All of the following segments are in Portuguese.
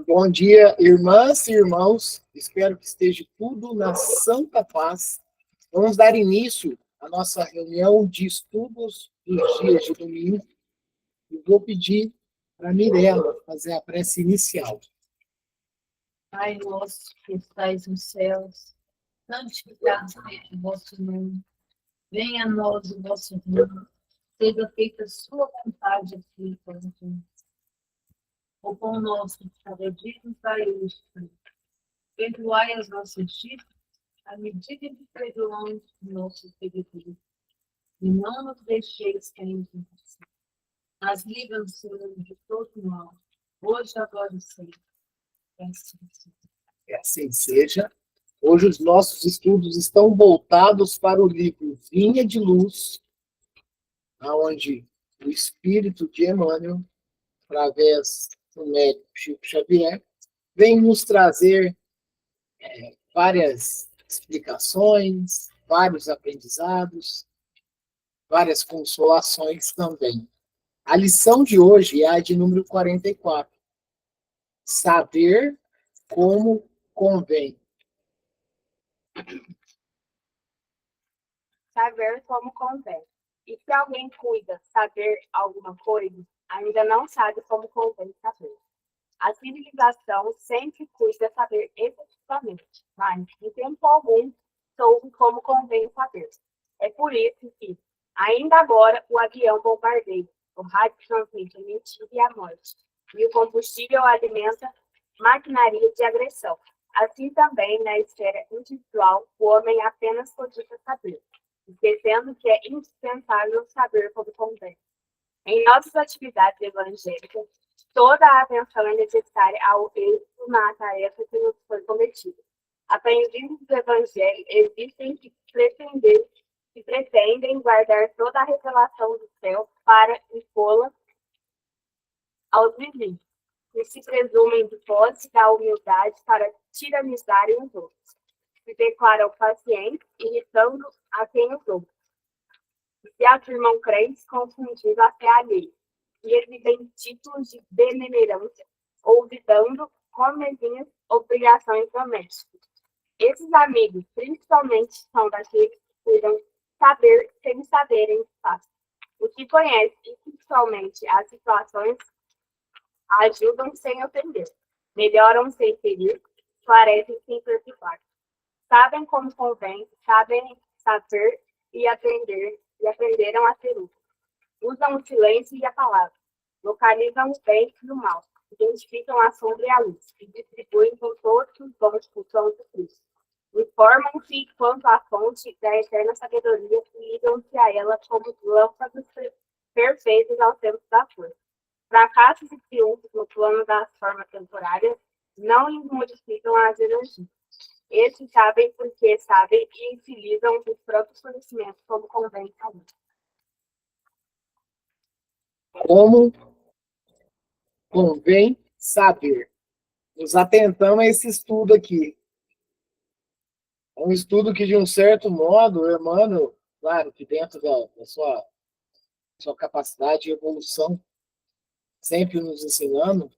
Bom dia, irmãs e irmãos. Espero que esteja tudo na santa paz. Vamos dar início à nossa reunião de estudos dos dias de domingo. E vou pedir para a Mirella fazer a prece inicial. Pai nosso que estais nos céus, santificado seja o vosso nome. Venha a nós o vosso reino. Seja feita a sua vontade aqui como na terra. O pão nosso de cada dia nos dai hoje. Perdoai as nossas dívidas, à medida que perdoamos os nossos devedores. E não nos deixeis cair em tentação, mas livra-nos, Senhor, de todo mal, hoje, agora e sempre. Que assim seja. Hoje os nossos estudos estão voltados para o livro Vinha de Luz, onde o Espírito de Emmanuel, através do médico Chico Xavier, vem nos trazer várias explicações, vários aprendizados, várias consolações também. A lição de hoje é a de número 44. Saber como convém. Saber como convém. E se alguém cuida saber alguma coisa, ainda não sabe como convém saber. A civilização sempre cuida saber efetivamente, mas, em tempo algum, soube como convém saber. É por isso que, ainda agora, o avião bombardeia, o rádio transmite a mentira e a morte, e o combustível alimenta maquinaria de agressão. Assim também, na esfera individual, o homem apenas cogita saber, esquecendo que é indispensável saber como convém. Em nossas atividades evangélicas, toda a atenção é necessária ao êxito na tarefa que nos foi cometida. Aprendidos do Evangelho existem que pretendem guardar toda a revelação do céu para impô-la aos vizinhos, e se presumem de posse da humildade para tiranizarem os outros. Se declaram pacientes, irritando a quem os ouve. E se afirmam crentes confundindo a fé alheia, e exibem títulos de benemerência, olvidando comezinhas obrigações domésticas. Esses amigos, principalmente, são daqueles que cuidam saber sem saberem de fato. Os que conhecem principalmente as situações ajudam sem ofender, melhoram sem ferir, esclarecem sem perturbar. Sabem como convém, sabem saber e aprender, e aprenderam a ser úteis. Usam o silêncio e a palavra, localizam o bem e o mal, identificam a sombra e a luz, e distribuem com todos os dons por São Cristo. Informam-se quanto à fonte da eterna sabedoria e ligam-se a ela como lâmpadas perfeitas ao tempo da força. Fracassos e triunfos no plano das formas temporárias não lhes modificam as energias. Esses sabem porque sabem e utilizam os próprios conhecimentos como convém saber. Como convém saber. Nos atentamos a esse estudo aqui. É um estudo que, de um certo modo, o Emmanuel, claro, que dentro da sua capacidade de evolução, sempre nos ensinando,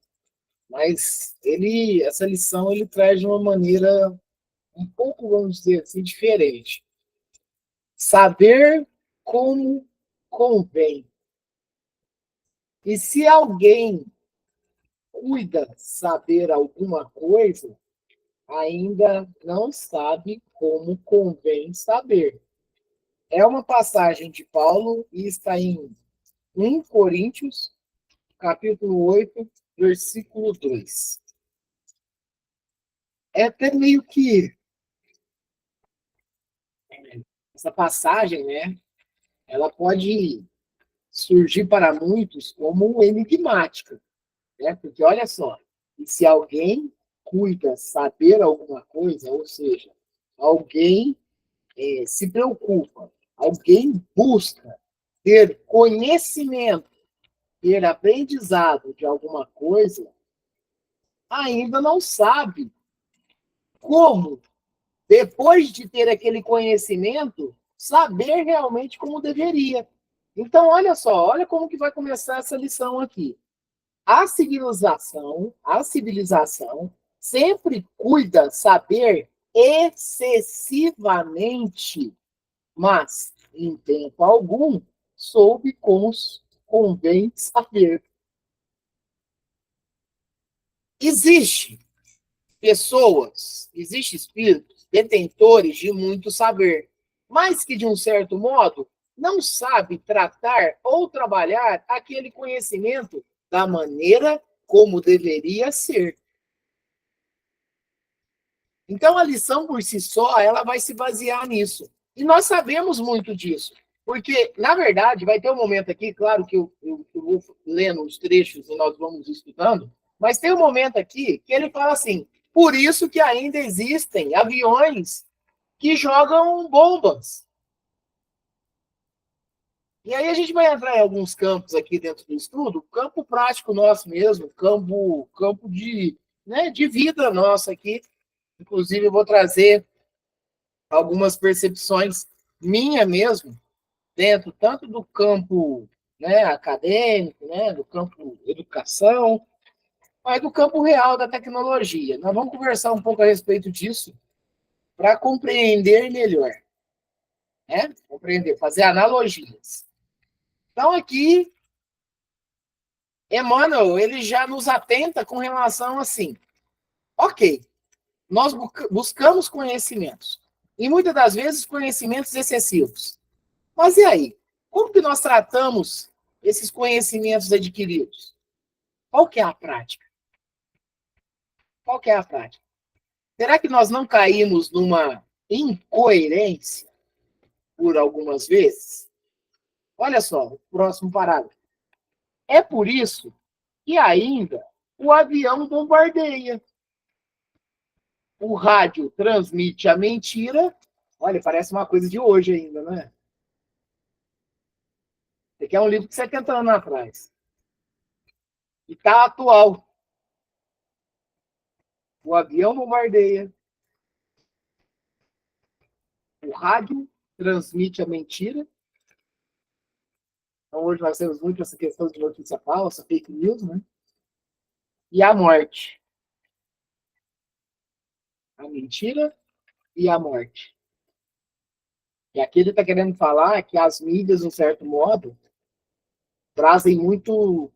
mas essa lição ele traz de uma maneira um pouco, vamos dizer assim, diferente. Saber como convém. E se alguém cuida saber alguma coisa, ainda não sabe como convém saber. É uma passagem de Paulo e está em 1 Coríntios, capítulo 8, versículo 2. É até meio que essa passagem, né? Ela pode surgir para muitos como enigmática, né? Porque olha só, e se alguém cuida saber alguma coisa, ou seja, alguém se preocupa, alguém busca ter conhecimento, ter aprendizado de alguma coisa, ainda não sabe como, depois de ter aquele conhecimento, saber realmente como deveria. Então, olha só, olha como que vai começar essa lição aqui. A civilização sempre cuida saber excessivamente, mas em tempo algum soube como convém saber. Existe existem espíritos detentores de muito saber, mas que, de um certo modo, não sabe tratar ou trabalhar aquele conhecimento da maneira como deveria ser. Então, a lição por si só, ela vai se basear nisso. E nós sabemos muito disso. Porque, na verdade, vai ter um momento aqui, claro que eu vou lendo os trechos e nós vamos estudando, mas tem um momento aqui que ele fala assim, por isso que ainda existem aviões que jogam bombas. E aí a gente vai entrar em alguns campos aqui dentro do estudo, campo prático nosso mesmo, campo de vida nossa aqui. Inclusive, eu vou trazer algumas percepções minha mesmo, dentro tanto do campo, né, acadêmico, né, do campo educação, mas do campo real da tecnologia. Nós vamos conversar um pouco a respeito disso para compreender melhor, né? Compreender, fazer analogias. Então, aqui, Emmanuel, ele já nos atenta com relação assim, ok, nós buscamos conhecimentos, e muitas das vezes conhecimentos excessivos. Mas e aí? Como que nós tratamos esses conhecimentos adquiridos? Qual que é a prática? Qual que é a prática? Será que nós não caímos numa incoerência por algumas vezes? Olha só, o próximo parágrafo. É por isso que ainda o avião bombardeia. O rádio transmite a mentira. Olha, parece uma coisa de hoje ainda, não é? Esse aqui é um livro de 70 anos atrás. E está atual. O avião bombardeia. O rádio transmite a mentira. Então, hoje nós temos muito essa questão de notícia falsa, fake news, né? E a morte. A mentira e a morte. E aqui ele está querendo falar que as mídias, de um certo modo, trazem muito.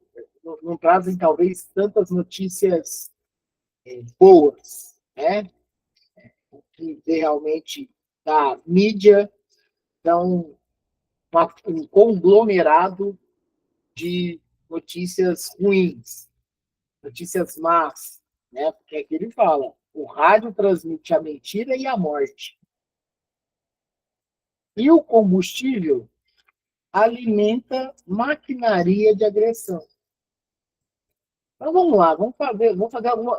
Não trazem, talvez, tantas notícias boas, né? Que realmente da mídia dão um conglomerado de notícias ruins, notícias más, né? Porque aqui ele fala, o rádio transmite a mentira e a morte. E o combustível alimenta maquinaria de agressão. Então vamos lá,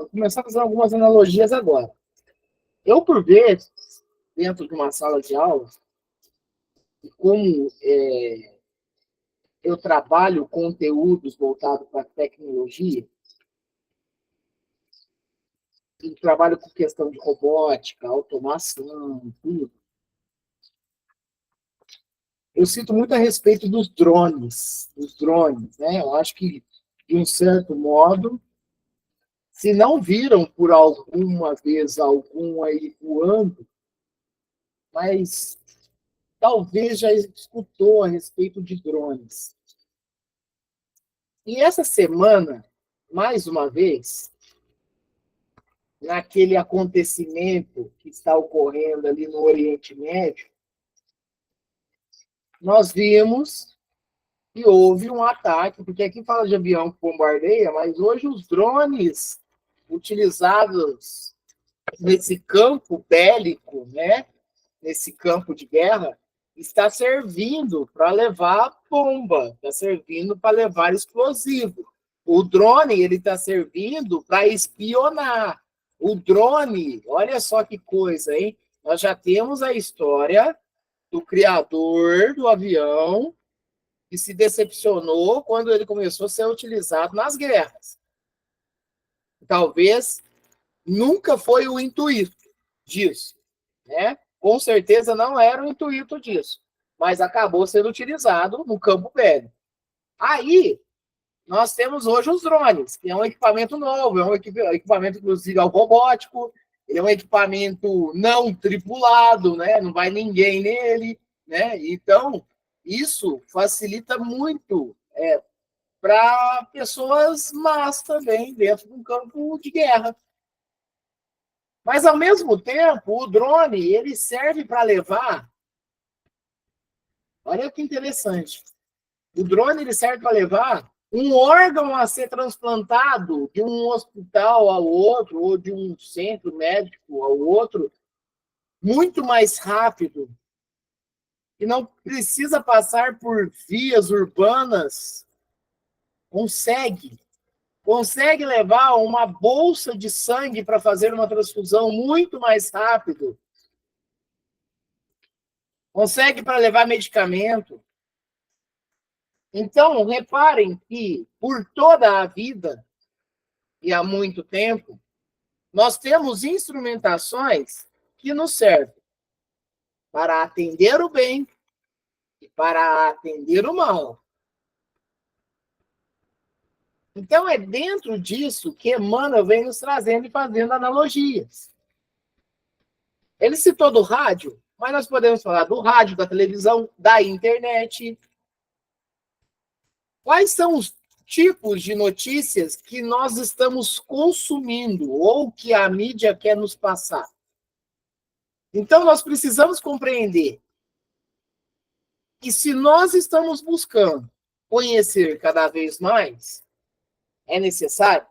começar a fazer algumas analogias agora. Eu, por vezes, dentro de uma sala de aula, como eu trabalho conteúdos voltados para tecnologia, e trabalho com questão de robótica, automação, tudo. Eu sinto muito a respeito dos drones, né? Eu acho que, de um certo modo, se não viram por alguma vez algum aí voando, mas talvez já escutou a respeito de drones. E essa semana, mais uma vez, naquele acontecimento que está ocorrendo ali no Oriente Médio, nós vimos que houve um ataque, porque aqui fala de avião que bombardeia, mas hoje os drones utilizados nesse campo bélico, né, nesse campo de guerra, está servindo para levar bomba, está servindo para levar explosivo. O drone ele está servindo para espionar. O drone, olha só que coisa, hein? Nós já temos a história do criador do avião que se decepcionou quando ele começou a ser utilizado nas guerras. Talvez nunca foi o intuito disso, né? Com certeza não era o intuito disso, mas acabou sendo utilizado no campo bélico. Aí, nós temos hoje os drones, que é um equipamento novo, é um equipamento, inclusive, robótico, ele é um equipamento não tripulado, né? Não vai ninguém nele, né? Então, isso facilita muito para pessoas más também, dentro de um campo de guerra. Mas, ao mesmo tempo, o drone, ele serve para levar... Olha que interessante. O drone, ele serve para levar um órgão a ser transplantado de um hospital ao outro, ou de um centro médico ao outro, muito mais rápido, e não precisa passar por vias urbanas. Consegue levar uma bolsa de sangue para fazer uma transfusão muito mais rápido. Consegue para levar medicamento. Então, reparem que, por toda a vida, e há muito tempo, nós temos instrumentações que nos servem para atender o bem e para atender o mal. Então, é dentro disso que Emmanuel vem nos trazendo e fazendo analogias. Ele citou do rádio, mas nós podemos falar do rádio, da televisão, da internet. Quais são os tipos de notícias que nós estamos consumindo ou que a mídia quer nos passar? Então, nós precisamos compreender que se nós estamos buscando conhecer cada vez mais, é necessário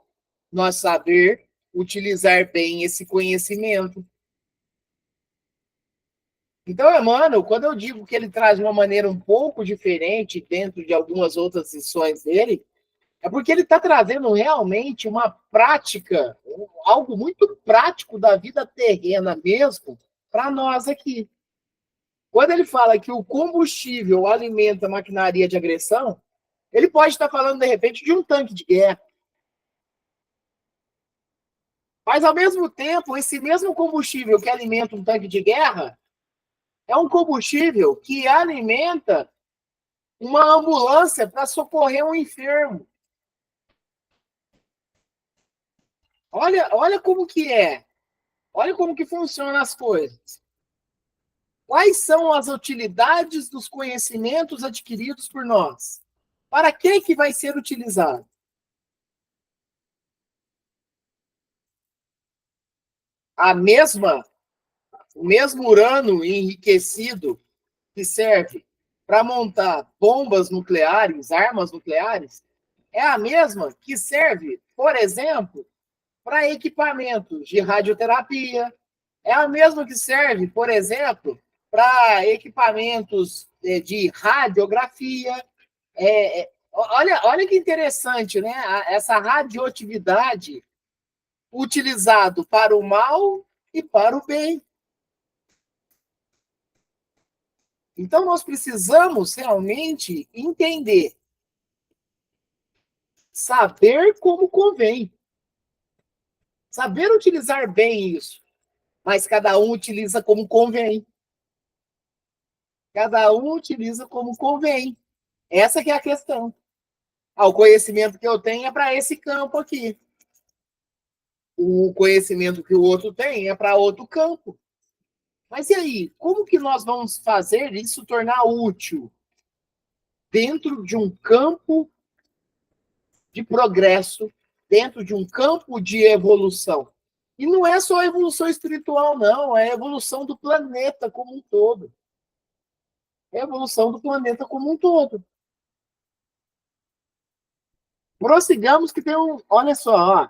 nós saber utilizar bem esse conhecimento. Então, Emmanuel, quando eu digo que ele traz uma maneira um pouco diferente dentro de algumas outras lições dele, é porque ele está trazendo realmente uma prática, algo muito prático da vida terrena mesmo, para nós aqui. Quando ele fala que o combustível alimenta a maquinaria de agressão, ele pode estar falando, de repente, de um tanque de guerra. Mas, ao mesmo tempo, esse mesmo combustível que alimenta um tanque de guerra é um combustível que alimenta uma ambulância para socorrer um enfermo. Olha como que é. Olha como que funcionam as coisas. Quais são as utilidades dos conhecimentos adquiridos por nós? Para que vai ser utilizado? O mesmo urânio enriquecido que serve para montar bombas nucleares, armas nucleares, é a mesma que serve, por exemplo, para equipamentos de radioterapia, é a mesma que serve, por exemplo, para equipamentos de radiografia. Olha que interessante, né? Essa radioatividade utilizado para o mal e para o bem. Então, nós precisamos realmente entender, saber como convém, saber utilizar bem isso, mas cada um utiliza como convém. Cada um utiliza como convém. Essa que é a questão. O conhecimento que eu tenho é para esse campo aqui. O conhecimento que o outro tem é para outro campo. Mas e aí? Como que nós vamos fazer isso tornar útil dentro de um campo de progresso, dentro de um campo de evolução? E não é só a evolução espiritual, não. É a evolução do planeta como um todo. É a evolução do planeta como um todo. Prossigamos que tem um... Olha só, ó.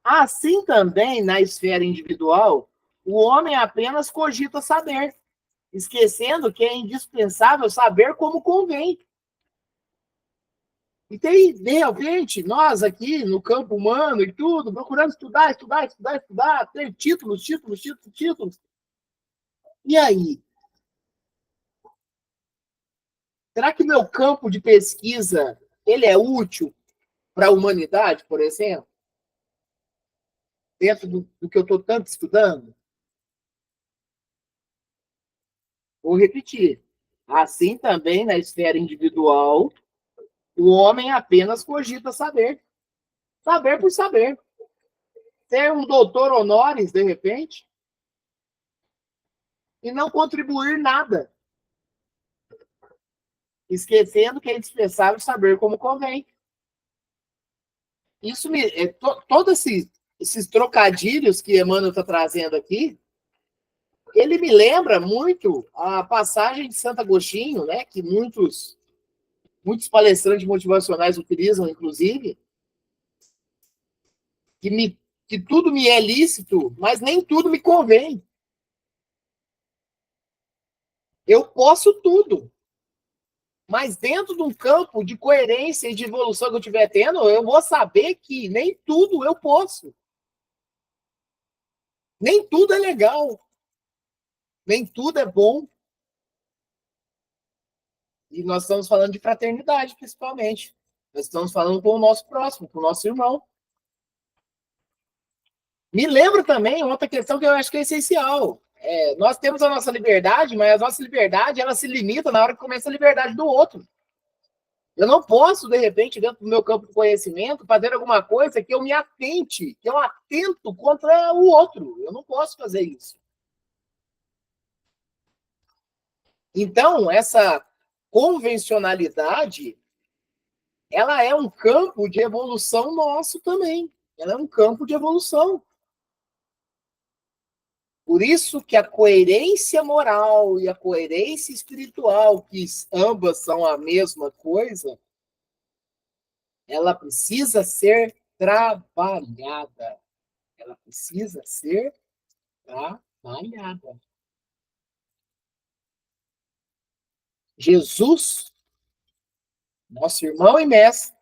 Assim também, na esfera individual, o homem apenas cogita saber, esquecendo que é indispensável saber como convém. E tem, de repente, nós aqui no campo humano e tudo, procurando estudar, ter títulos. E aí? Será que meu campo de pesquisa ele é útil para a humanidade, por exemplo? Dentro do que eu estou tanto estudando? Vou repetir. Assim também na esfera individual, O homem apenas cogita saber. Saber por saber. Ser um doutor honoris, de repente, e não contribuir nada. Esquecendo que é indispensável saber como convém. Isso todos esses trocadilhos que Emmanuel está trazendo aqui, ele me lembra muito a passagem de Santo Agostinho, né, que muitos palestrantes motivacionais utilizam, inclusive, que tudo me é lícito, mas nem tudo me convém. Eu posso tudo. Mas dentro de um campo de coerência e de evolução que eu estiver tendo, eu vou saber que nem tudo eu posso. Nem tudo é legal. Nem tudo é bom. E nós estamos falando de fraternidade, principalmente. Nós estamos falando com o nosso próximo, com o nosso irmão. Me lembra também outra questão que eu acho que é essencial. Nós temos a nossa liberdade, mas a nossa liberdade ela se limita na hora que começa a liberdade do outro. Eu não posso, de repente, dentro do meu campo de conhecimento, fazer alguma coisa que eu me atente, que eu atento contra o outro. Eu não posso fazer isso. Então, essa convencionalidade, ela é um campo de evolução nosso também. Ela é um campo de evolução. Por isso que a coerência moral e a coerência espiritual, que ambas são a mesma coisa, ela precisa ser trabalhada. Ela precisa ser trabalhada. Jesus, nosso irmão e mestre,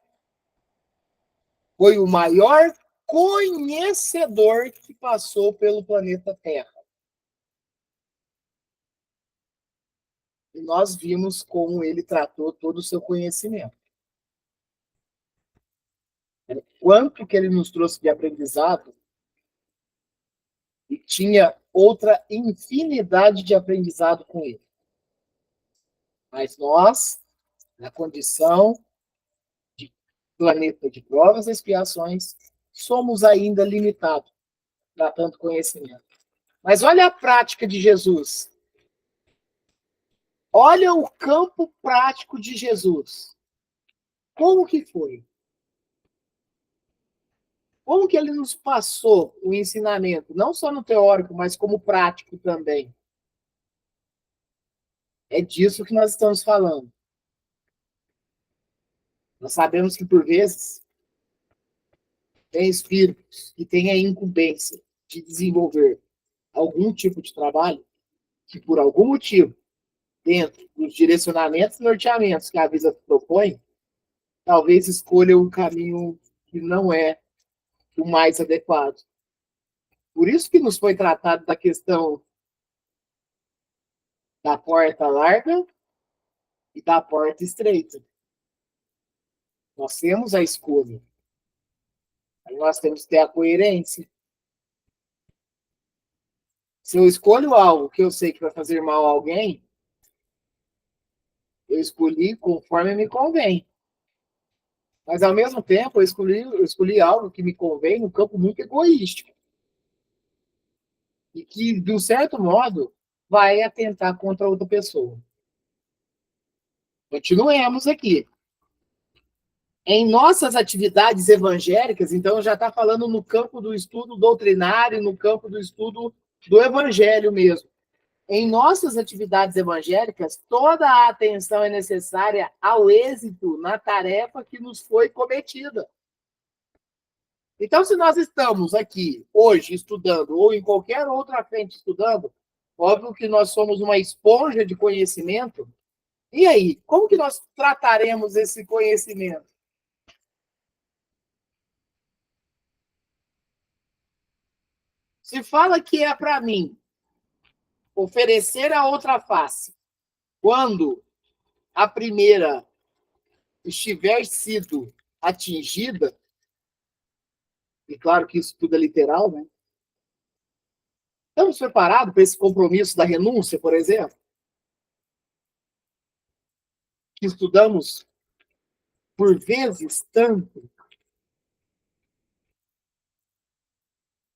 foi o maior conhecedor que passou pelo planeta Terra. E nós vimos como ele tratou todo o seu conhecimento. Quanto que ele nos trouxe de aprendizado, e tinha outra infinidade de aprendizado com ele. Mas nós, na condição de planeta de provas e expiações, somos ainda limitados para tanto conhecimento. Mas olha a prática de Jesus. Olha o campo prático de Jesus. Como que foi? Como que ele nos passou o ensinamento, não só no teórico, mas como prático também? É disso que nós estamos falando. Nós sabemos que, por vezes, tem espíritos que têm a incumbência de desenvolver algum tipo de trabalho que, por algum motivo, dentro dos direcionamentos e norteamentos que a Visa propõe, talvez escolha um caminho que não é o mais adequado. Por isso que nos foi tratado da questão da porta larga e da porta estreita. Nós temos a escolha. Aí nós temos que ter a coerência. Se eu escolho algo que eu sei que vai fazer mal a alguém, eu escolhi conforme me convém. Mas, ao mesmo tempo, eu escolhi algo que me convém no campo muito egoístico. E que, de um certo modo, vai atentar contra outra pessoa. Continuemos aqui. Em nossas atividades evangélicas, então já está falando no campo do estudo doutrinário, no campo do estudo do evangelho mesmo. Em nossas atividades evangélicas, toda a atenção é necessária ao êxito na tarefa que nos foi cometida. Então, se nós estamos aqui hoje estudando, ou em qualquer outra frente estudando, óbvio que nós somos uma esponja de conhecimento. E aí, como que nós trataremos esse conhecimento? Se fala que é para mim oferecer a outra face, quando a primeira estiver sido atingida, e claro que isso tudo é literal, né? Estamos preparados para esse compromisso da renúncia, por exemplo? Que estudamos por vezes tanto.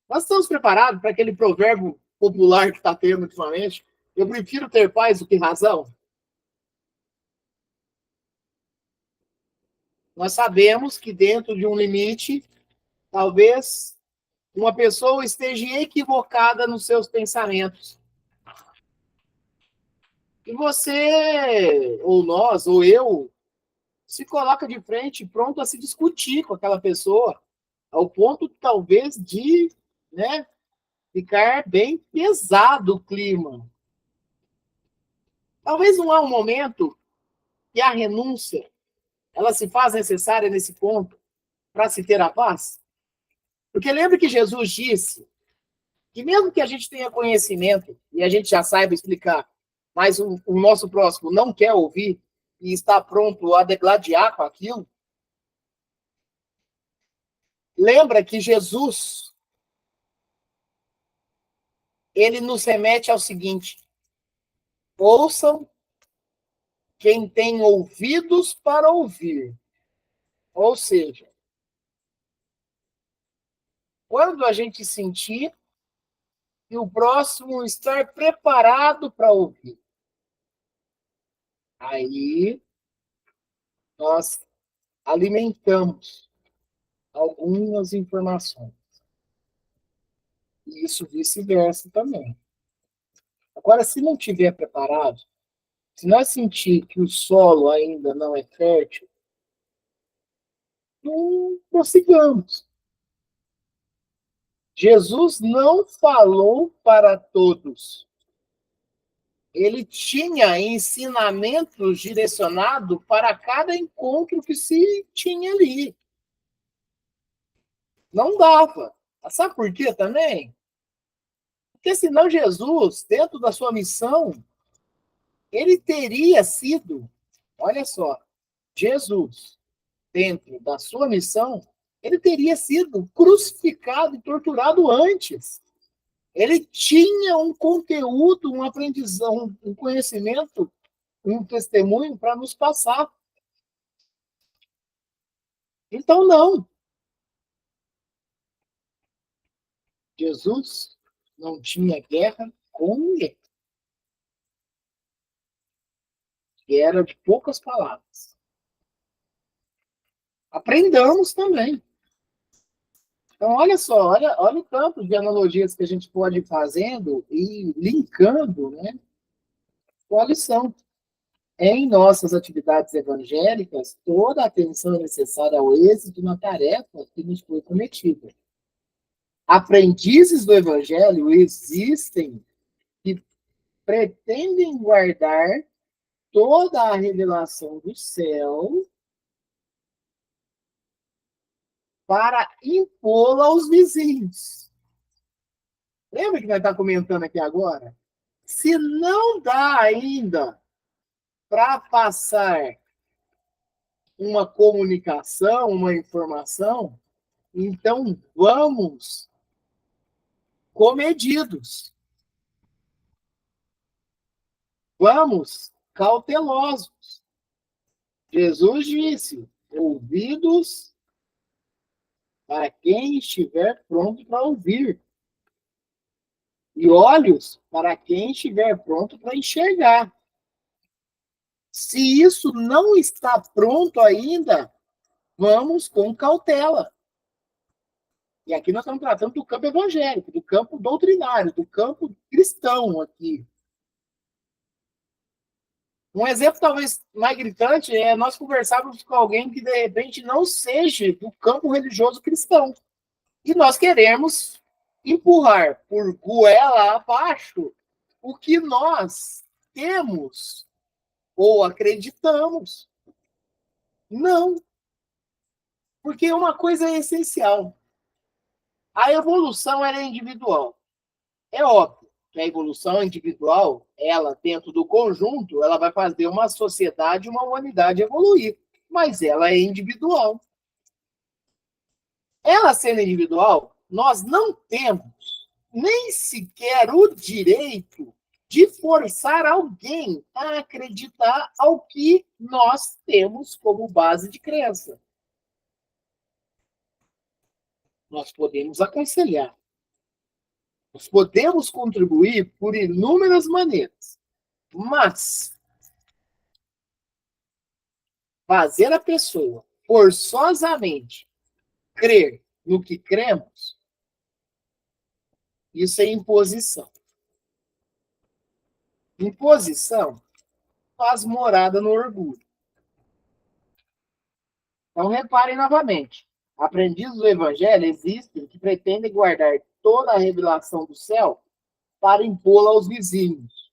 Nós estamos preparados para aquele provérbio popular que está tendo ultimamente? Eu prefiro ter paz do que razão. Nós sabemos que dentro de um limite, talvez uma pessoa esteja equivocada nos seus pensamentos. E você, ou nós, ou eu, se coloca de frente, pronto a se discutir com aquela pessoa, ao ponto, talvez, de, né, ficar bem pesado o clima. Talvez não há um momento que a renúncia, ela se faz necessária nesse ponto para se ter a paz. Porque lembra que Jesus disse que mesmo que a gente tenha conhecimento e a gente já saiba explicar, mas o nosso próximo não quer ouvir e está pronto a degladiar com aquilo, lembra que Jesus, ele nos remete ao seguinte: ouçam quem tem ouvidos para ouvir. Ou seja, quando a gente sentir que o próximo está preparado para ouvir, aí nós alimentamos algumas informações. E isso vice-versa também. Agora, se não tiver preparado, se nós sentir que o solo ainda não é fértil, não prossigamos. Jesus não falou para todos. Ele tinha ensinamentos direcionados para cada encontro que se tinha ali. Não dava. Sabe por quê também? Porque senão Jesus, dentro da sua missão, ele teria sido, olha só, Jesus, dentro da sua missão, ele teria sido crucificado e torturado antes. Ele tinha um conteúdo, uma aprendizagem, um conhecimento, um testemunho para nos passar. Então, não. Jesus não tinha guerra com ninguém. Era de poucas palavras. Aprendamos também. Então, olha só, olha o campo de analogias que a gente pode ir fazendo e linkando, né, com a lição. Em nossas atividades evangélicas, toda a atenção é necessária ao êxito na tarefa que nos foi prometida. Aprendizes do Evangelho existem que pretendem guardar toda a revelação do céu para impô-la aos vizinhos. Lembra que nós estamos comentando aqui agora? Se não dá ainda para passar uma comunicação, uma informação, então vamos comedidos. Vamos cautelosos. Jesus disse: ouvidos para quem estiver pronto para ouvir, e olhos para quem estiver pronto para enxergar. Se isso não está pronto ainda, vamos com cautela. E aqui nós estamos tratando do campo evangélico, do campo doutrinário, do campo cristão aqui. Um exemplo talvez mais gritante é nós conversarmos com alguém que de repente não seja do campo religioso cristão. E nós queremos empurrar por goela abaixo o que nós temos ou acreditamos. Não. Porque uma coisa é essencial. A evolução ela é individual. É óbvio que a evolução individual, ela, dentro do conjunto, ela vai fazer uma sociedade, uma humanidade evoluir. Mas ela é individual. Ela sendo individual, nós não temos nem sequer o direito de forçar alguém a acreditar ao que nós temos como base de crença. Nós podemos aconselhar. Nós podemos contribuir por inúmeras maneiras. Mas fazer a pessoa forçosamente crer no que cremos, isso é imposição. Imposição faz morada no orgulho. Então, reparem novamente. Aprendizes do Evangelho existem que pretendem guardar toda a revelação do céu para impô-la aos vizinhos.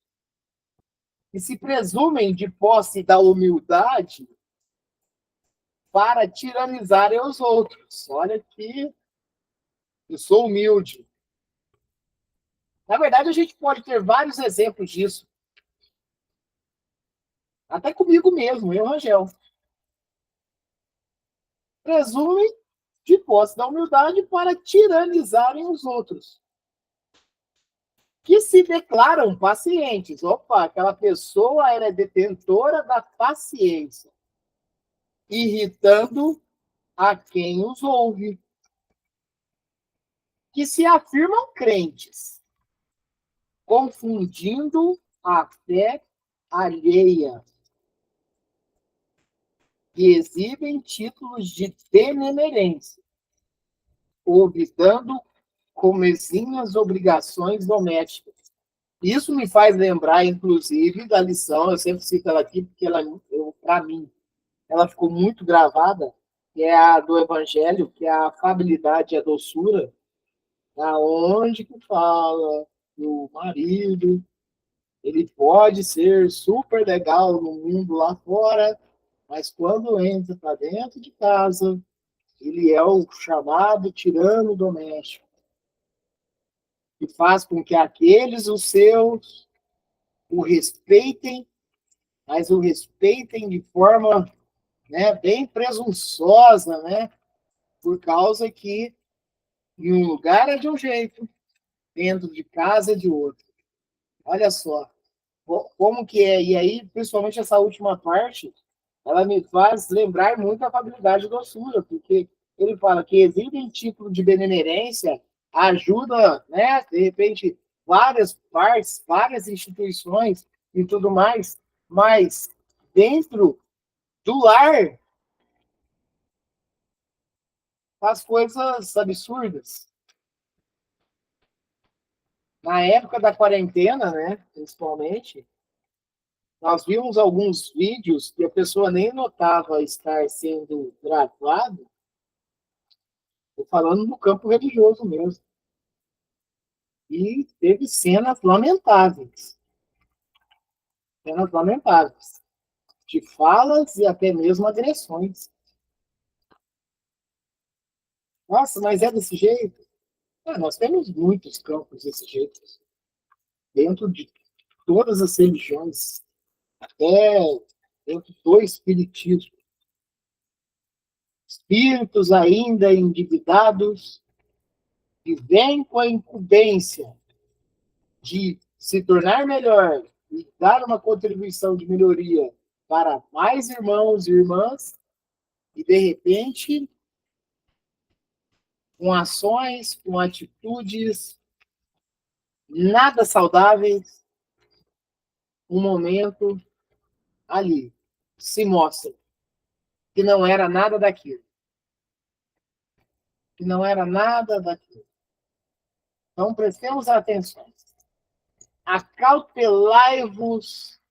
E se presumem de posse da humildade para tiranizarem os outros. Olha que eu sou humilde. Na verdade, a gente pode ter vários exemplos disso. Até comigo mesmo, eu, Rangel. Presumem de posse da humildade para tiranizarem os outros. Que se declaram pacientes. Opa, aquela pessoa era detentora da paciência, irritando a quem os ouve. Que se afirmam crentes, confundindo a fé alheia. Que exibem títulos de benemerência, obtando comezinhas obrigações domésticas. Isso me faz lembrar, inclusive, da lição, eu sempre cito ela aqui, porque ela, para mim, ela ficou muito gravada, que é a do Evangelho, que é a afabilidade e a doçura, aonde que fala do marido, ele pode ser super legal no mundo lá fora, mas quando entra para dentro de casa, ele é o chamado tirano doméstico, que faz com que aqueles, os seus, o respeitem, mas o respeitem de forma, né, bem presunçosa, né, por causa que em um lugar é de um jeito, dentro de casa é de outro. Olha só, como que é. E aí, principalmente essa última parte, ela me faz lembrar muito a afabilidade e doçura, porque ele fala que exibem título de benemerência, ajuda, né, de repente, várias partes, várias instituições e tudo mais, mas dentro do lar faz coisas absurdas. Na época da quarentena, né, principalmente, nós vimos alguns vídeos que a pessoa nem notava estar sendo gravado, falando no campo religioso mesmo. E teve cenas lamentáveis. Cenas lamentáveis. De falas e até mesmo agressões. Nossa, mas é desse jeito? Nós temos muitos campos desse jeito. Dentro de todas as religiões. Até dentro do espiritismo. Espíritos ainda endividados que vêm com a incumbência de se tornar melhor e dar uma contribuição de melhoria para mais irmãos e irmãs, e de repente, com ações, com atitudes nada saudáveis, um momento ali se mostra que não era nada daquilo. Que não era nada daquilo. Então, prestemos atenção. Acautelai-vos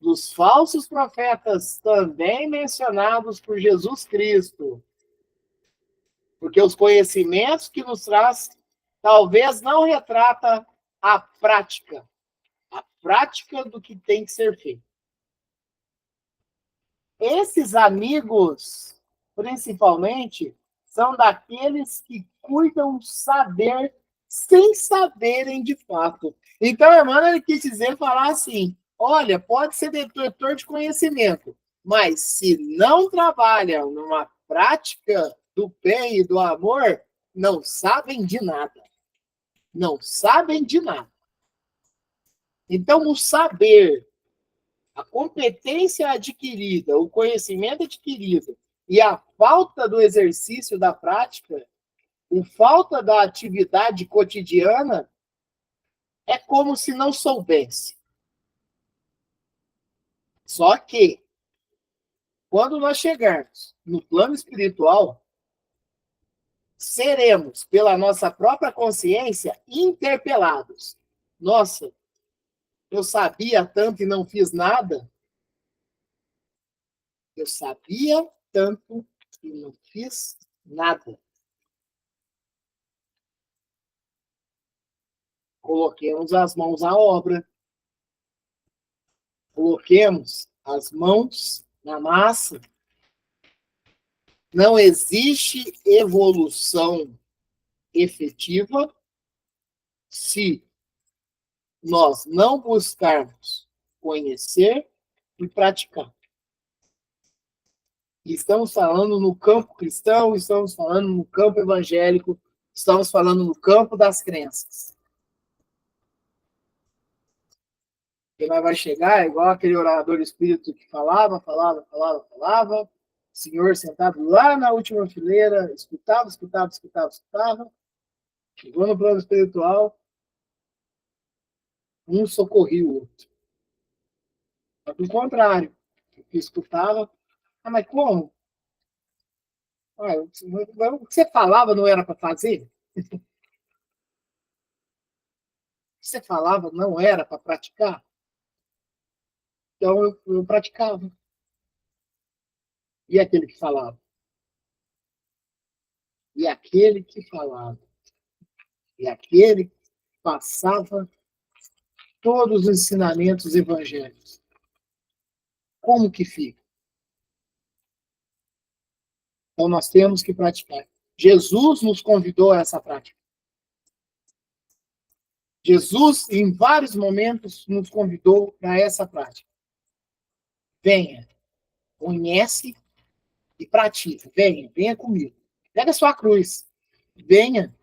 dos falsos profetas também mencionados por Jesus Cristo. Porque os conhecimentos que nos traz talvez não retrata a prática do que tem que ser feito. Esses amigos, principalmente, são daqueles que cuidam saber sem saberem de fato. Então, Emmanuel, ele quis dizer, falar assim, olha, pode ser detentor de conhecimento, mas se não trabalham numa prática do bem e do amor, não sabem de nada. Não sabem de nada. Então, o saber, a competência adquirida, o conhecimento adquirido e a falta do exercício da prática, a falta da atividade cotidiana, é como se não soubesse. Só que, quando nós chegarmos no plano espiritual, seremos, pela nossa própria consciência, interpelados. Nossa, eu sabia tanto e não fiz nada? Eu sabia tanto e não fiz nada. Coloquemos as mãos à obra. Coloquemos as mãos na massa. Não existe evolução efetiva se nós não buscarmos conhecer e praticar. Estamos falando no campo cristão, estamos falando no campo evangélico, estamos falando no campo das crenças. Quem vai chegar é igual aquele orador espírito que falava. O senhor sentado lá na última fileira, escutava. Chegou no plano espiritual, um socorria o outro. Mas, pelo contrário, o que escutava, mas como? O que você falava não era para fazer? O que você falava não era para praticar? Então eu praticava. E aquele que falava? E aquele que falava? E aquele que passava todos os ensinamentos evangélicos? Como que fica? Então nós temos que praticar. Jesus nos convidou a essa prática. Jesus, em vários momentos, nos convidou para essa prática. Venha, conhece e pratica. Venha comigo. Pega a sua cruz. Venha.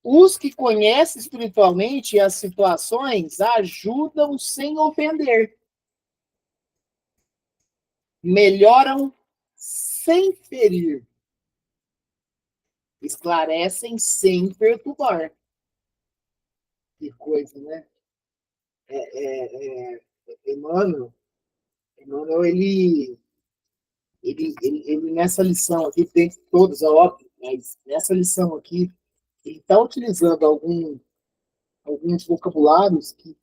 Os que conhecem espiritualmente as situações ajudam sem ofender. Melhoram sem ferir. Esclarecem sem perturbar. Que coisa, né? Emmanuel, ele nessa lição aqui, tem todos, é óbvio, mas nessa lição aqui, ele está utilizando alguns vocabulários que,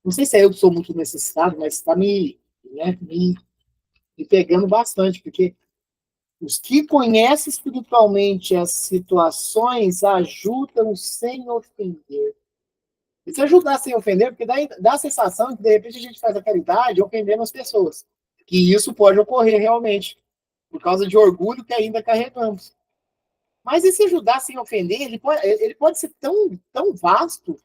não sei se é eu que sou muito necessitado, mas está me pegando bastante, porque os que conhecem espiritualmente as situações ajudam sem ofender. E se ajudar sem ofender, porque dá a sensação que, de repente, a gente faz a caridade ofendendo as pessoas. Que isso pode ocorrer realmente, por causa de orgulho que ainda carregamos. Mas e se ajudar sem ofender, ele pode ser tão vasto.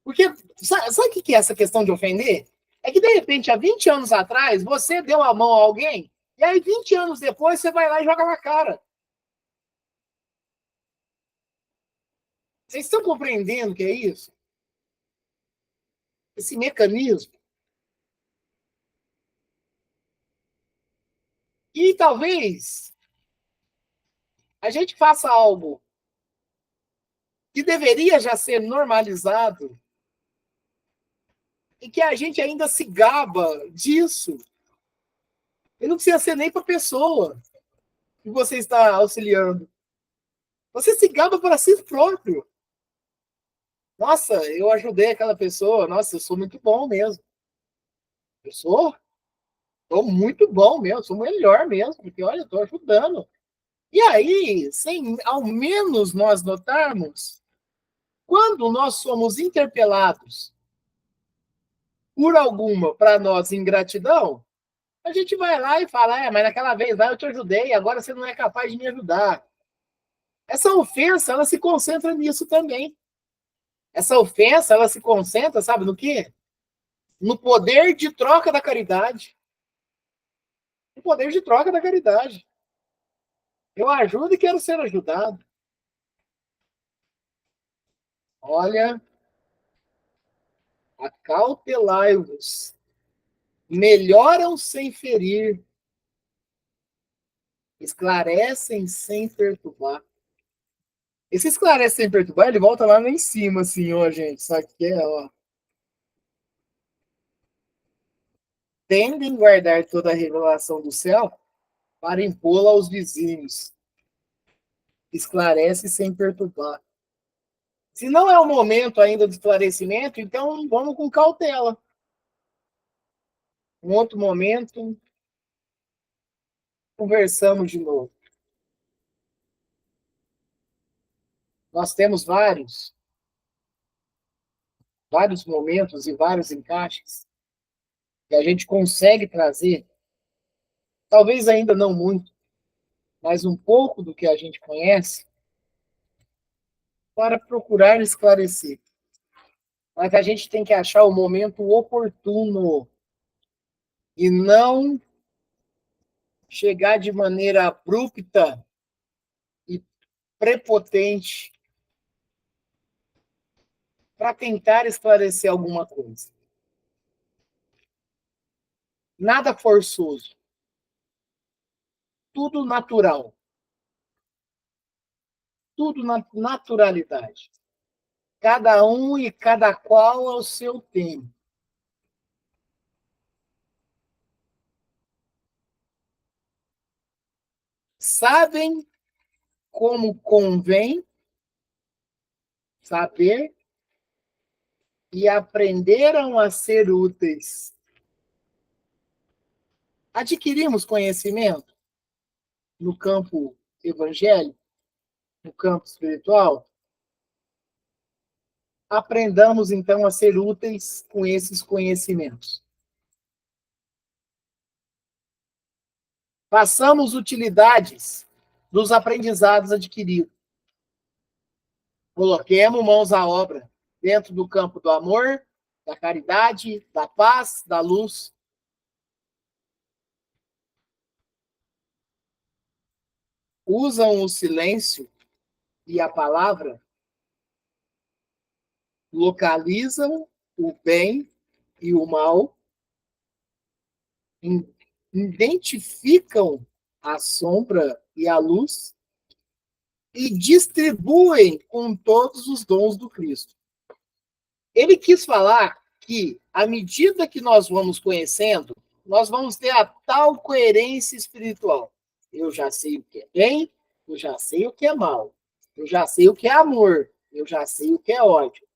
Porque, sabe o que é essa questão de ofender? É que, de repente, há 20 anos atrás, você deu a mão a alguém, e aí 20 anos depois, você vai lá e joga na cara. Vocês estão compreendendo o que é isso? Esse mecanismo. E talvez a gente faça algo que deveria já ser normalizado e que a gente ainda se gaba disso. E não precisa ser nem para a pessoa que você está auxiliando. Você se gaba para si próprio. Nossa, eu ajudei aquela pessoa. Nossa, eu sou muito bom mesmo. Eu sou muito bom mesmo. Sou melhor mesmo. Porque, olha, eu estou ajudando. E aí, sem ao menos nós notarmos, quando nós somos interpelados por alguma, para nós, ingratidão, a gente vai lá e fala, mas naquela vez lá eu te ajudei, agora você não é capaz de me ajudar. Essa ofensa, ela se concentra nisso também. Essa ofensa, ela se concentra, sabe no quê? No poder de troca da caridade. No poder de troca da caridade. Eu ajudo e quero ser ajudado. Olha, acautelai-vos, melhoram sem ferir, esclarecem sem perturbar. Esse esclarece sem perturbar, ele volta lá em cima, assim, ó, gente. Isso aqui é, ó. Tendem guardar toda a revelação do céu para impô-la aos vizinhos. Esclarece sem perturbar. Se não é o momento ainda do esclarecimento, então vamos com cautela. Um outro momento, conversamos de novo. Nós temos vários momentos e vários encaixes que a gente consegue trazer, talvez ainda não muito, mas um pouco do que a gente conhece, para procurar esclarecer. Mas a gente tem que achar o momento oportuno e não chegar de maneira abrupta e prepotente para tentar esclarecer alguma coisa. Nada forçoso. Tudo natural. Tudo na naturalidade. Cada um e cada qual ao seu tempo. Sabem como convém saber e aprenderam a ser úteis. Adquirimos conhecimento no campo evangélico, no campo espiritual. Aprendamos, então, a ser úteis com esses conhecimentos. Façamos utilidades dos aprendizados adquiridos. Coloquemos mãos à obra dentro do campo do amor, da caridade, da paz, da luz. Usam o silêncio e a palavra, localizam o bem e o mal, identificam a sombra e a luz e distribuem com todos os dons do Cristo. Ele quis falar que, à medida que nós vamos conhecendo, nós vamos ter a tal coerência espiritual. Eu já sei o que é bem, eu já sei o que é mal. Eu já sei o que é amor, eu já sei o que é ódio.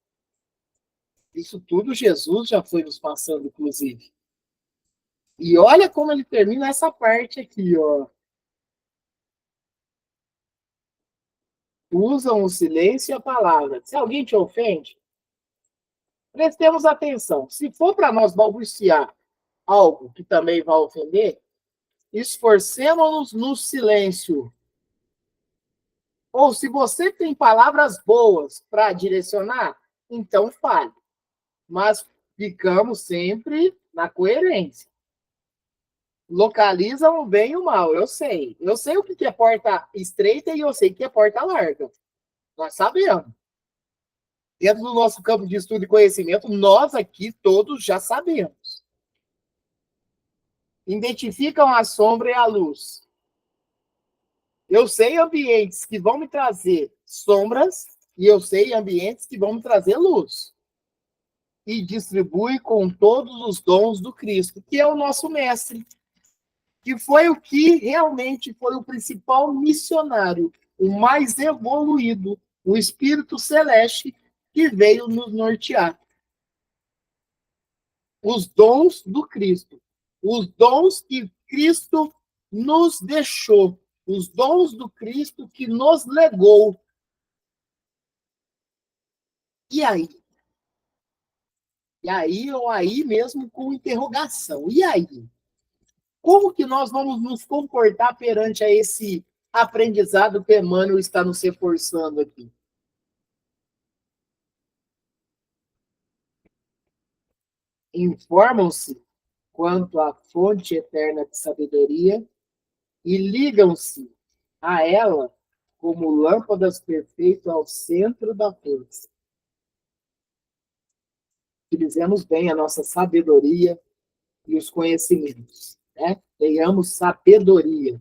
Isso tudo Jesus já foi nos passando, inclusive. E olha como ele termina essa parte aqui, ó. Usam o silêncio e a palavra. Se alguém te ofende, prestemos atenção. Se for para nós balbuciar algo que também vai ofender, esforcemos-nos no silêncio. Ou se você tem palavras boas para direcionar, então fale. Mas ficamos sempre na coerência. Localizam o bem e o mal, eu sei. Eu sei o que é porta estreita e eu sei o que é porta larga. Nós sabemos. Dentro do nosso campo de estudo e conhecimento, nós aqui todos já sabemos. Identificam a sombra e a luz. Eu sei ambientes que vão me trazer sombras e eu sei ambientes que vão me trazer luz. E distribui com todos os dons do Cristo, que é o nosso mestre, que foi o que realmente foi o principal missionário, o mais evoluído, o Espírito Celeste que veio nos nortear. Os dons do Cristo, os dons que Cristo nos deixou, os dons do Cristo que nos legou. E aí? E aí, ou aí mesmo com interrogação. E aí? Como que nós vamos nos comportar perante a esse aprendizado que Emmanuel está nos reforçando aqui? Informam-se quanto à fonte eterna de sabedoria e ligam-se a ela como lâmpadas perfeitas ao centro da força. Utilizemos bem a nossa sabedoria e os conhecimentos, né? Tenhamos sabedoria.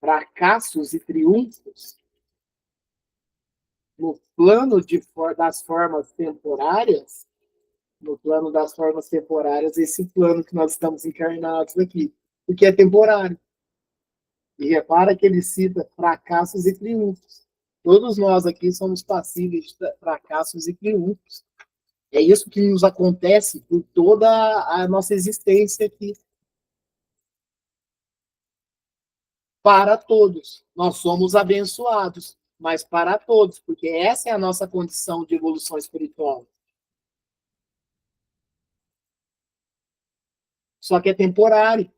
Fracassos e triunfos no plano das formas temporárias, no plano das formas temporárias, esse plano que nós estamos encarnados aqui, porque é temporário. E repara que ele cita fracassos e triunfos. Todos nós aqui somos passíveis de fracassos e triunfos. É isso que nos acontece por toda a nossa existência aqui. Para todos. Nós somos abençoados, mas para todos, porque essa é a nossa condição de evolução espiritual. Só que é temporário.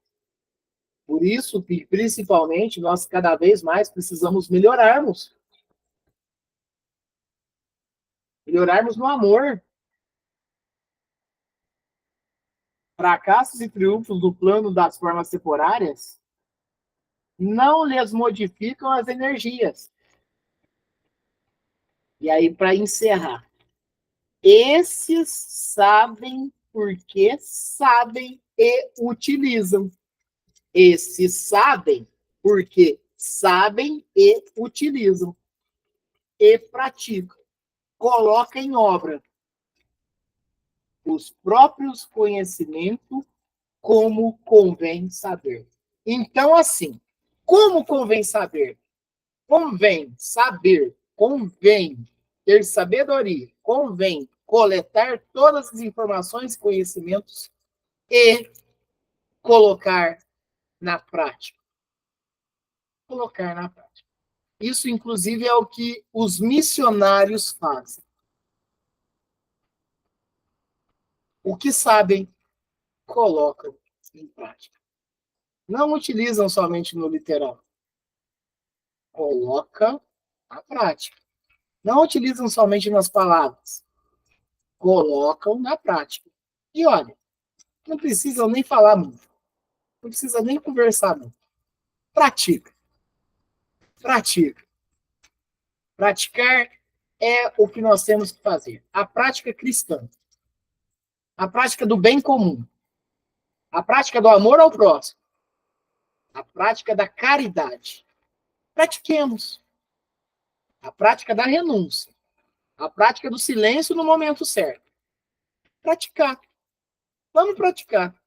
Por isso que, principalmente, nós cada vez mais precisamos melhorarmos. Melhorarmos no amor. Fracassos e triunfos do plano das formas temporárias não lhes modificam as energias. E aí, para encerrar, esses sabem porque sabem e utilizam. Esses sabem porque sabem e utilizam. E praticam. Coloca em obra os próprios conhecimentos como convém saber. Então, assim, como convém saber? Convém saber, convém ter sabedoria, convém coletar todas as informações e conhecimentos e colocar na prática. Colocar na prática. Isso, inclusive, é o que os missionários fazem. O que sabem, colocam em prática. Não utilizam somente no literal. Coloca na prática. Não utilizam somente nas palavras. Colocam na prática. E olha, não precisam nem falar muito. Não precisa nem conversar muito. Pratica. Pratica. Praticar é o que nós temos que fazer. A prática cristã. A prática do bem comum. A prática do amor ao próximo. A prática da caridade. Pratiquemos. A prática da renúncia. A prática do silêncio no momento certo. Praticar. Vamos praticar.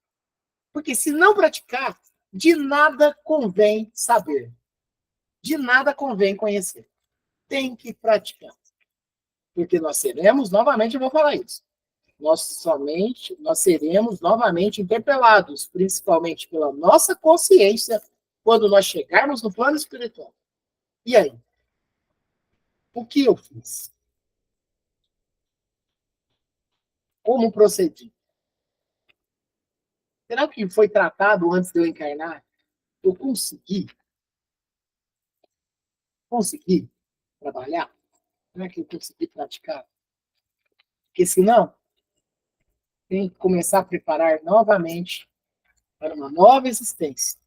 Porque se não praticar, de nada convém saber. De nada convém conhecer. Tem que praticar. Porque nós seremos, novamente eu vou falar isso, nós seremos novamente interpelados, principalmente pela nossa consciência, quando nós chegarmos no plano espiritual. E aí? O que eu fiz? Como procedi? Será que foi tratado antes de eu encarnar? Eu consegui? Consegui trabalhar? Será que eu consegui praticar? Porque senão, tem que começar a preparar novamente para uma nova existência.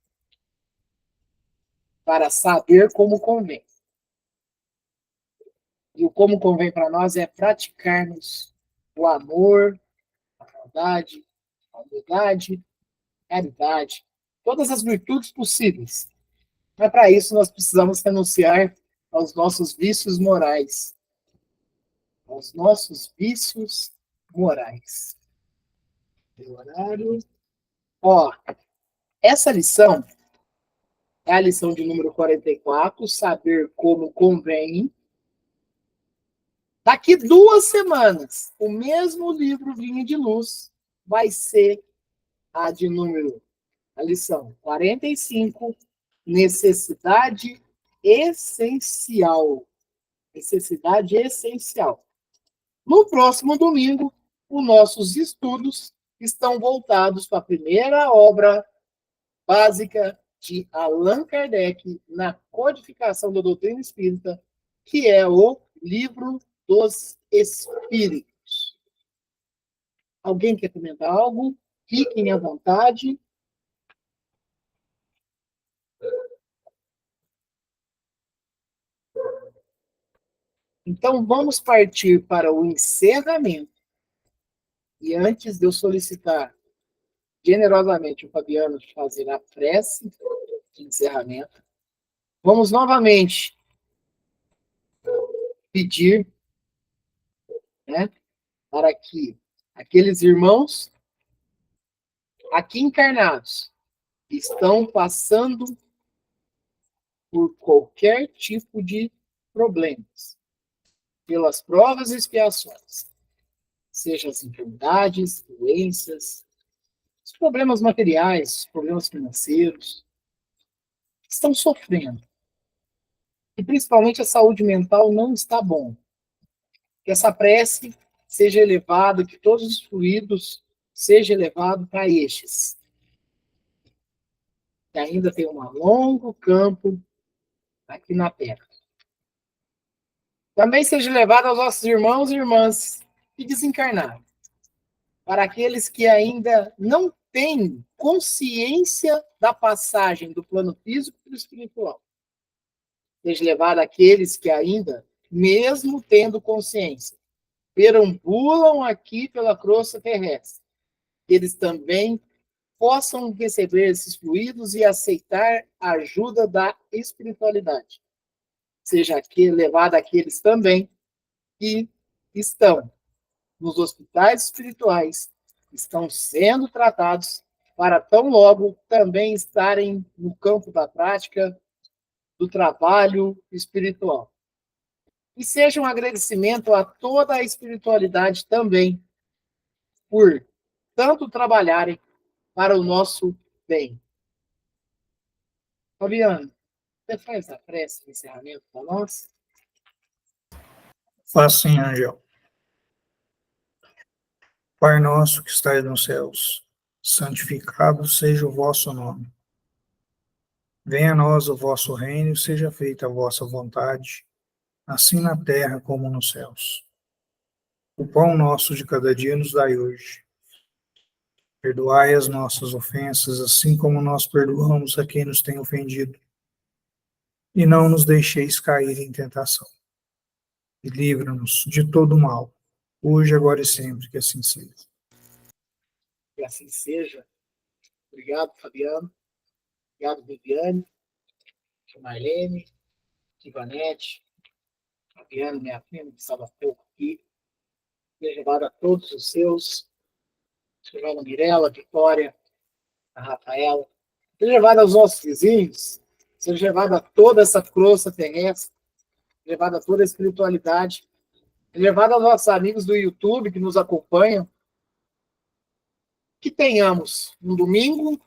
Para saber como convém. E o como convém para nós é praticarmos o amor, a bondade, a humildade, a caridade, todas as virtudes possíveis. Mas para isso nós precisamos renunciar aos nossos vícios morais. Aos nossos vícios morais. Meu horário. Ó, essa lição é a lição de número 44, saber como convém. Daqui 2 semanas, o mesmo livro Vinho de Luz vai ser a lição 45, necessidade essencial. Necessidade essencial. No próximo domingo, os nossos estudos estão voltados para a primeira obra básica de Allan Kardec na codificação da doutrina espírita, que é o Livro dos Espíritos. Alguém quer comentar algo? Fiquem à vontade. Então, vamos partir para o encerramento. E antes de eu solicitar generosamente o Fabiano fazer a prece de encerramento, vamos novamente pedir, né, para que aqueles irmãos aqui encarnados que estão passando por qualquer tipo de problemas, pelas provas e expiações, seja as enfermidades, doenças, os problemas materiais, os problemas financeiros, estão sofrendo. E principalmente a saúde mental não está bom. Que essa prece seja elevada, que todos os fluidos sejam elevados para estes, que ainda tem um longo campo aqui na Terra. Também seja elevado aos nossos irmãos e irmãs que desencarnaram, para aqueles que ainda não têm consciência da passagem do plano físico para o espiritual. Seja elevado àqueles que ainda, mesmo tendo consciência, perambulam aqui pela crosta terrestre. Eles também possam receber esses fluidos e aceitar a ajuda da espiritualidade. Seja aqui levado àqueles também que estão nos hospitais espirituais, estão sendo tratados para tão logo também estarem no campo da prática do trabalho espiritual. E seja um agradecimento a toda a espiritualidade também por tanto trabalharem para o nosso bem. Fabiano, você faz a prece de encerramento para nós? Faça sim, Angel. Pai nosso que estais nos céus, santificado seja o vosso nome. Venha a nós o vosso reino, seja feita a vossa vontade, assim na terra como nos céus. O pão nosso de cada dia nos dai hoje. Perdoai as nossas ofensas, assim como nós perdoamos a quem nos tem ofendido. E não nos deixeis cair em tentação. E livra-nos de todo mal, hoje, agora e sempre, que assim seja. Que assim seja. Obrigado, Fabiano. Obrigado, Viviane, Marlene, Ivanete, Fabiano, minha prima, que estava há pouco aqui. Seja levado a todos os seus. Seja levado a Mirella, a Vitória, a Rafaela. Seja levado aos nossos vizinhos. Seja levado a toda essa crosta terrestre. Seja levado a toda a espiritualidade. Seja levado aos nossos amigos do YouTube que nos acompanham. Que tenhamos um domingo,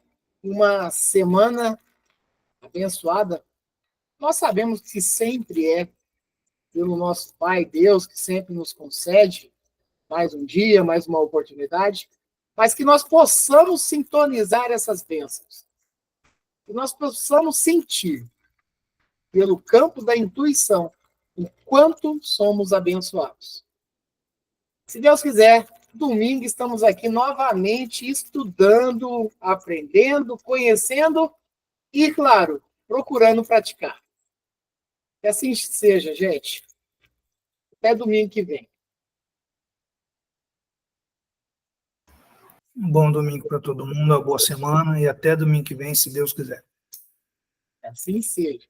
uma semana abençoada. Nós sabemos que sempre é pelo nosso Pai Deus, que sempre nos concede mais um dia, mais uma oportunidade, mas que nós possamos sintonizar essas bênçãos. Que nós possamos sentir, pelo campo da intuição, o quanto somos abençoados. Se Deus quiser, domingo estamos aqui novamente estudando, aprendendo, conhecendo e, claro, procurando praticar. Que assim seja, gente. Até domingo que vem. Um bom domingo para todo mundo, uma boa semana e até domingo que vem, se Deus quiser. Que assim seja.